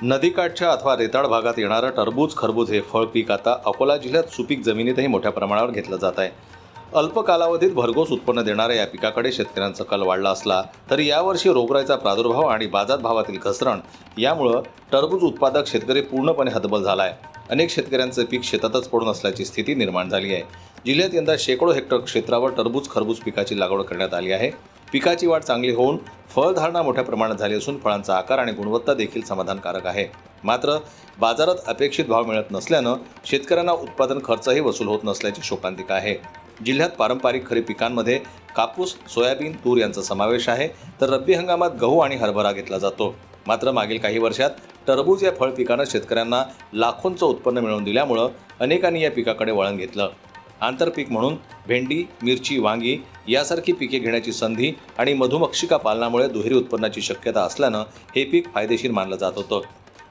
नदीकाठच्या अथवा रेताळ भागात येणारं टरबूज खरबूज हे फळ पीक आता अकोला जिल्ह्यात सुपीक जमिनीतही मोठ्या प्रमाणावर घेतलं जात आहे. अल्प कालावधीत भरघोस उत्पन्न देणाऱ्या या पिकाकडे शेतकऱ्यांचा कल वाढला असला तरी यावर्षी रोगराईचा प्रादुर्भाव आणि बाजारभावातील घसरण यामुळं टरबूज उत्पादक शेतकरी पूर्णपणे हतबल झाला आहे. अनेक शेतकऱ्यांचे पीक शेतातच पडून असल्याची स्थिती निर्माण झाली आहे. जिल्ह्यात यंदा शेकडो हेक्टर क्षेत्रावर टरबूज खरबूज पिकाची लागवड करण्यात आली आहे. पिकाची वाढ चांगली होऊन फळधारणा मोठ्या प्रमाणात झाली असून फळांचा आकार आणि गुणवत्ता देखील समाधानकारक आहे. मात्र बाजारात अपेक्षित भाव मिळत नसल्यानं शेतकऱ्यांना उत्पादन खर्चही वसूल होत नसल्याची शोकांतिका आहे. जिल्ह्यात पारंपरिक खरीप पिकांमध्ये कापूस, सोयाबीन, तूर यांचा समावेश आहे, तर रब्बी हंगामात गहू आणि हरभरा घेतला जातो. मात्र मागील काही वर्षात टरबूज या फळ पिकानं शेतकऱ्यांना लाखोंचं उत्पन्न मिळवून दिल्यामुळं अनेकांनी या पिकाकडे वळण घेतलं. आंतरपीक म्हणून भेंडी, मिरची, वांगी यासारखी पिके घेण्याची संधी आणि मधुमक्षिका पालनामुळे दुहेरी उत्पन्नाची शक्यता असल्यानं हे पीक फायदेशीर मानलं जात होतं.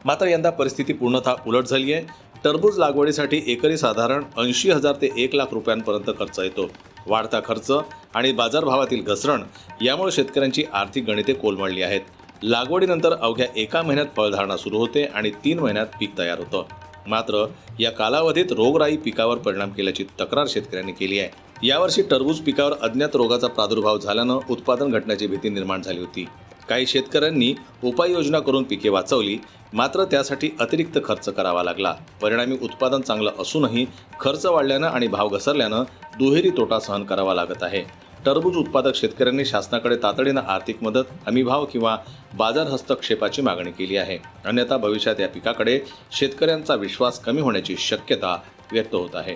मात्र यंदा परिस्थिती पूर्णतः उलट झाली आहे. टरबूज लागवडीसाठी एकरी साधारण 80,000 ते 1 लाख रुपयांपर्यंत खर्च येतो. वाढता खर्च आणि बाजारभावातील घसरण यामुळे शेतकऱ्यांची आर्थिक गणिते कोलमडली आहेत. लागवडीनंतर अवघ्या 1 महिन्यात फळधारणा सुरू होते आणि 3 महिन्यात पीक तयार होतं. मात्र या कालावधीत रोगराई पिकावर परिणाम केल्याची तक्रार शेतकऱ्यांनी केली आहे. यावर्षी टरबूज पिकावर अज्ञात रोगाचा प्रादुर्भाव झाल्यानं उत्पादन घटण्याची भीती निर्माण झाली होती. काही शेतकऱ्यांनी उपाययोजना करून पिके वाचवली, मात्र त्यासाठी अतिरिक्त खर्च करावा लागला. परिणामी उत्पादन चांगलं असूनही खर्च वाढल्यानं आणि भाव घसरल्यानं दुहेरी तोटा सहन करावा लागत आहे. टरबूज उत्पादक शेतकऱ्यांनी शासनाकडे तातडीनं आर्थिक मदत, हमीभाव किंवा बाजार हस्तक्षेपाची मागणी केली आहे. अन्यथा भविष्यात या पिकाकडे शेतकऱ्यांचा विश्वास कमी होण्याची शक्यता व्यक्त होत आहे.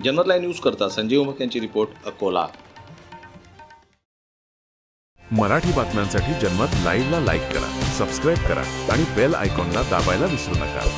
जनमत लाईव्ह न्यूज करता संजीव उमक यांची रिपोर्ट, अकोला. मराठी बातम्यांसाठी जनमत लाईव्हला लाईक करा, सबस्क्राईब करा आणि बेल आयकॉनला दाबायला विसरू नका.